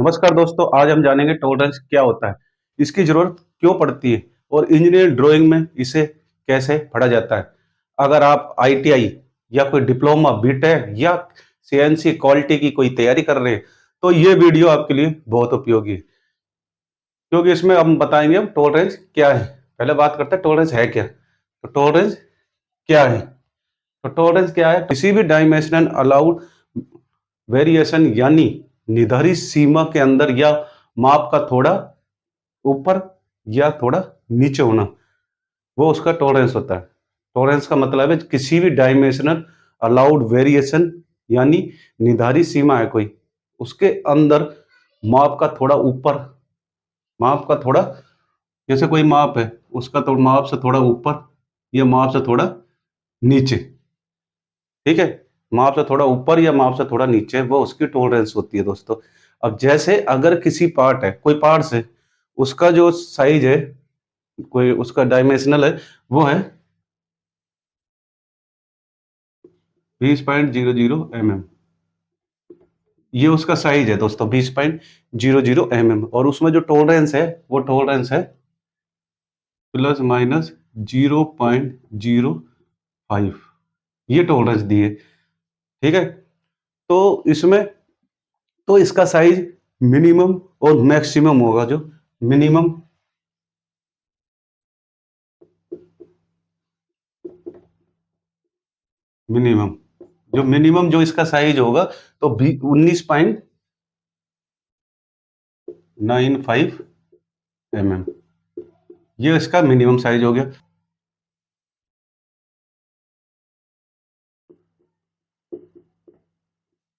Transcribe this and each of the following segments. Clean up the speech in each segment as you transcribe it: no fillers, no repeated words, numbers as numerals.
नमस्कार दोस्तों, आज हम जानेंगे टॉलरेंस क्या होता है, इसकी ज़रूरत क्यों पड़ती है और इंजीनियरिंग ड्राइंग में इसे कैसे पढ़ा जाता है। अगर आप आईटीआई या कोई डिप्लोमा, बीटेक या सीएनसी क्वालिटी की कोई तैयारी कर रहे हैं, तो ये वीडियो आपके लिए बहुत उपयोगी है, क्योंकि इसमें हम बताएंगे हम टॉलरेंस क्या है। पहले बात करते हैं टॉलरेंस है क्या। तो टॉलरेंस क्या है? तो टॉलरेंस क्या है? किसी भी डायमेंशनल अलाउड वेरिएशन यानी निर्धारित सीमा के अंदर या माप का थोड़ा ऊपर या थोड़ा नीचे होना, वो उसका टॉलरेंस होता है। टॉलरेंस का मतलब है किसी भी डायमेंशनल अलाउड वेरिएशन यानी निर्धारित सीमा है कोई, उसके अंदर माप का थोड़ा ऊपर, माप का थोड़ा, जैसे कोई माप है उसका तो माप से थोड़ा ऊपर या माप से थोड़ा नीचे, ठीक है। माप से थोड़ा ऊपर या माप से थोड़ा नीचे, वो उसकी टॉलरेंस होती है दोस्तों। अब जैसे अगर किसी पार्ट है, कोई पार्ट्स है, उसका जो साइज है, कोई उसका डायमेंशनल है, वो है 20.00 mm। ये उसका साइज है दोस्तों, 20.00 mm, और उसमें जो टॉलरेंस है वो टॉलरेंस है प्लस माइनस 0.05। ये टॉलरेंस दी है, ठीक है। तो इसमें, तो इसका साइज मिनिमम और मैक्सिमम होगा। जो मिनिमम मिनिमम जो इसका साइज होगा, तो 19.95 mm, ये इसका मिनिमम साइज हो गया।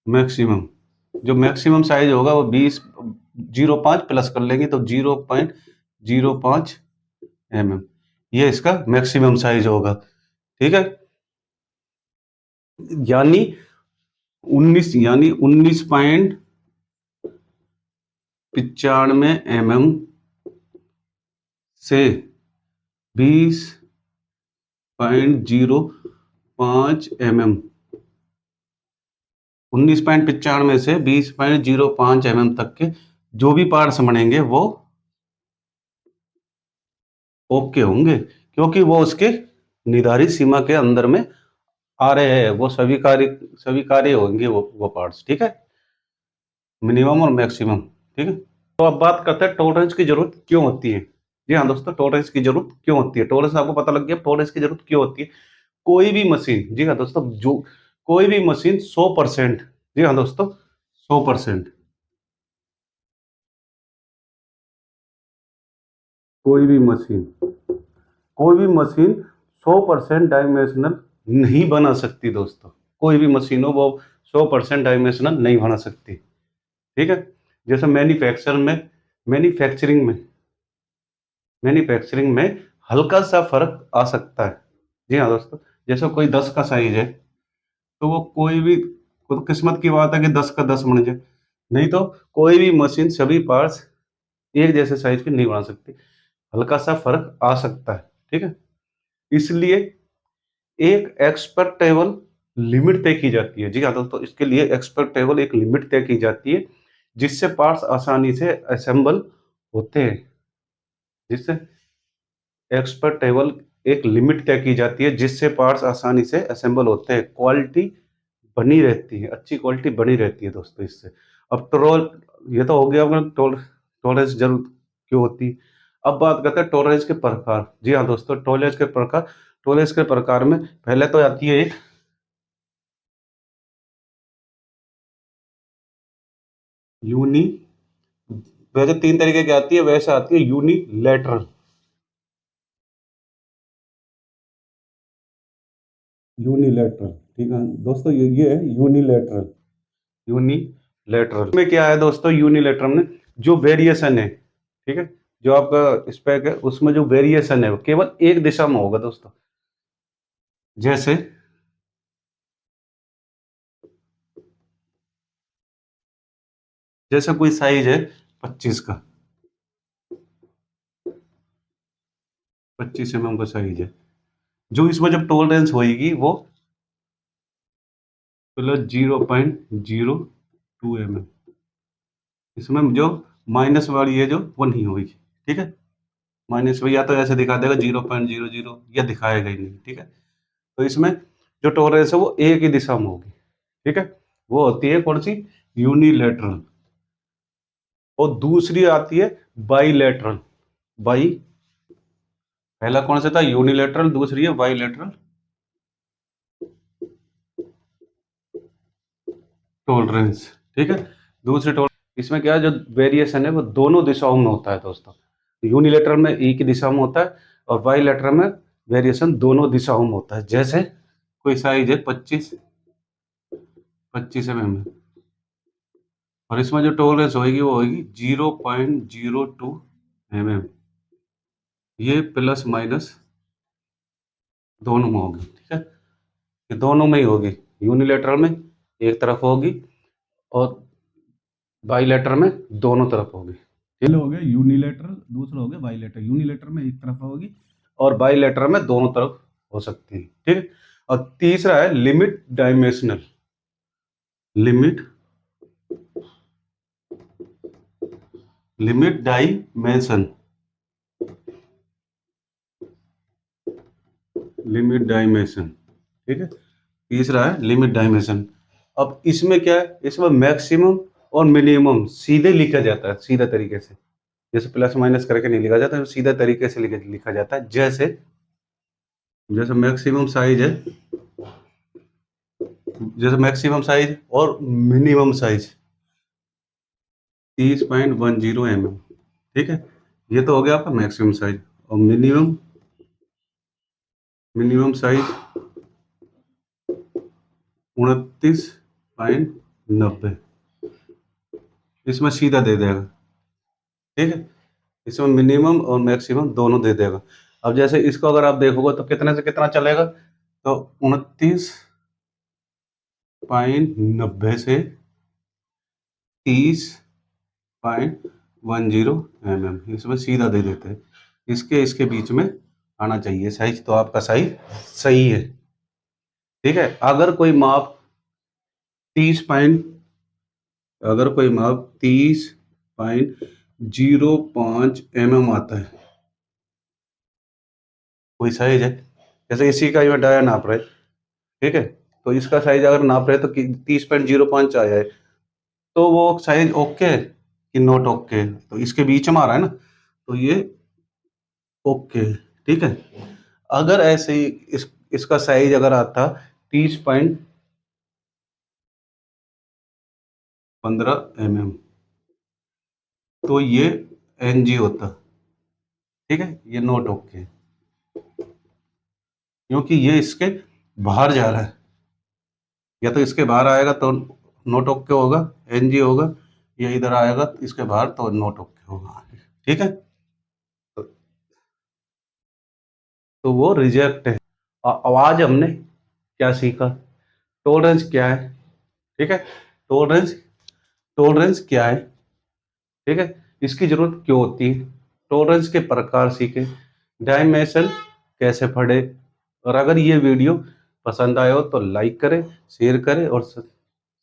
मैक्सिमम, जो मैक्सिमम साइज होगा वो 0.05 प्लस कर लेंगे तो 0.05 mm, ये इसका मैक्सिमम साइज होगा, ठीक है। यानी 19.95 mm से 20.05 mm, 19.95 से 20.05 तक के जो भी पार्ट्स बनेंगे वो ओके होंगे, क्योंकि वो उसके निर्धारित सीमा के अंदर में आ रहे हैं, वो स्वीकार्य होंगे वो पार्ट्स, ठीक है। मिनिमम और मैक्सिमम, ठीक है। तो अब बात करते हैं टॉलरेंस की जरूरत क्यों होती है। जी हाँ दोस्तों, टॉलरेंस की जरूरत क्यों होती है, टॉलरेंस आपको पता लग गया टॉलरेंस की जरूरत क्यों होती है। कोई भी मशीन, जी हाँ दोस्तों, जो कोई भी मशीन 100%, जी हाँ दोस्तों, 100%, कोई भी मशीन कोई भी मशीन 100% डायमेंशनल नहीं बना सकती दोस्तों। कोई भी मशीन हो वो 100% डायमेंशनल नहीं बना सकती, ठीक है। जैसे मैन्युफैक्चरिंग में मैन्युफैक्चरिंग में हल्का सा फर्क आ सकता है। जी हाँ दोस्तों, जैसे कोई 10 का साइज है, तो वो कोई भी, तो किस्मत की बात है कि 10 का 10 बन जाए, नहीं तो कोई भी मशीन सभी पार्ट्स एक जैसे साइज के नहीं बना सकती, हल्का सा फर्क आ सकता है, ठीक है। इसलिए एक एक्सपेक्टेबल लिमिट तय की जाती है। जी हाँ दोस्तों, इसके लिए एक्सपेक्टेबल एक लिमिट तय की जाती है, जिससे पार्ट्स आसानी से असेंबल होते हैं। जिससे एक्सपेक्टेबल एक लिमिट तय की जाती है, जिससे पार्ट्स आसानी से असेंबल होते हैं, क्वालिटी बनी रहती है, अच्छी क्वालिटी बनी रहती है दोस्तों इससे। अब टोल ये तो हो गया अपना टॉलरेंस जरूर क्यों होती है। अब बात करते हैं टॉलरेंस के प्रकार। जी हाँ दोस्तों, टॉलरेंस के प्रकार में पहले तो आती है एक यूनी, वैसे 3 तरीके की आती है, वैसे आती है यूनिलैटरल। यूनिलैटरल, ठीक है दोस्तों, ये है यूनिलैटरल। यूनिलैटरल में क्या है दोस्तों, यूनिलैटरल में जो वेरिएशन है, ठीक है, जो आपका स्पेक है उसमें जो वेरिएशन है वो केवल एक दिशा में होगा दोस्तों। जैसे जैसे कोई साइज है 25 का, 25 mm का साइज है, जो इसमें जब टॉलरेंस होगी वो प्लस 0.02 mm, इसमें जो माइनस वाली है जो वो नहीं होगी, ठीक है। माइनस में या तो ऐसे दिखा देगा 0.00 या दिखाएगा ही नहीं, ठीक है। तो इसमें जो टॉलरेंस है वो एक ही दिशा में होगी, ठीक है। वो होती है कौन सी, यूनिलेटरल। और दूसरी आती है बाईलेटरल। बाई, पहला कौन सा था, यूनिलेटरल, दूसरी है बाईलेटरल टॉलरेंस, ठीक है। दूसरी टॉलरेंस, इसमें क्या है, जो वेरिएशन है वो दोनों दिशाओं में होता है दोस्तों। यूनिलेटरल में एक ही दिशा में होता है और बाईलेटरल में वेरिएशन दोनों दिशाओं में होता है। जैसे कोई साइज है 25 mm और इसमें जो टॉलरेंस होगी वो होगी 0.02 mm। ये प्लस माइनस दोनों में होगी, ठीक है। ये दोनों में ही होगी, यूनिलेटरल में एक तरफ होगी और बाईलेटरल में दोनों तरफ होगी। ये हो गया यूनिलेटरल, दूसरा हो गया बाईलेटरल। यूनिलेटरल में एक तरफ होगी और बाईलेटरल में दोनों तरफ हो सकती है, ठीक है। और तीसरा है limit dimensional. Limit limit dimension, limit dimension, ठीक है। तीसरा है लिमिट डायमेंशन। अब इसमें क्या है, इसमें मैक्सिमम और मिनिमम सीधे लिखा जाता है, सीधा तरीके से। जैसे प्लस माइनस करके नहीं लिखा जाता, सीधा तरीके से लिखा जाता है। जैसे जैसे मैक्सिमम साइज है, जैसे मैक्सिमम साइज और मिनिमम साइज 30.10 mm, ठीक है। ये तो हो गया आपका मैक्सिमम साइज। और मिनिमम मिनिमम साइज 29.90, इसमें सीधा दे देगा, ठीक है। इसमें मिनिमम और मैक्सिमम दोनों दे देगा। अब जैसे इसको अगर आप देखोगे तो कितने से कितना चलेगा, तो 29.90 से 30.10 mm, इसमें सीधा दे देते हैं। इसके इसके बीच में आना चाहिए साइज, तो आपका साइज सही है, ठीक है। अगर कोई माप 30.05 आता है, कोई साइज है, जैसे इसी का ये डाया नाप रहे, ठीक है। तो इसका साइज अगर नाप रहे तो 30.05 आया है, तो वो साइज ओके है कि नॉट ओके, तो इसके बीच में आ रहा है ना, तो ये ओके, ठीक है। अगर ऐसे ही इसका साइज अगर आता 30.15 mm, तो ये NG होता, ठीक है। ये नॉट ओके, क्योंकि ये इसके बाहर जा रहा है। या तो इसके बाहर आएगा तो नॉट ओके होगा, NG होगा। या इधर आएगा तो इसके बाहर तो नॉट ओके होगा, ठीक है। तो वो रिजेक्ट है। अब आज हमने क्या सीखा, टॉलरेंस क्या है, ठीक है। टॉलरेंस टॉलरेंस क्या है, ठीक है। इसकी जरूरत क्यों होती है, टॉलरेंस के प्रकार सीखे, डायमेंशन कैसे पढ़े। और अगर ये वीडियो पसंद आए हो तो लाइक करें, शेयर करें और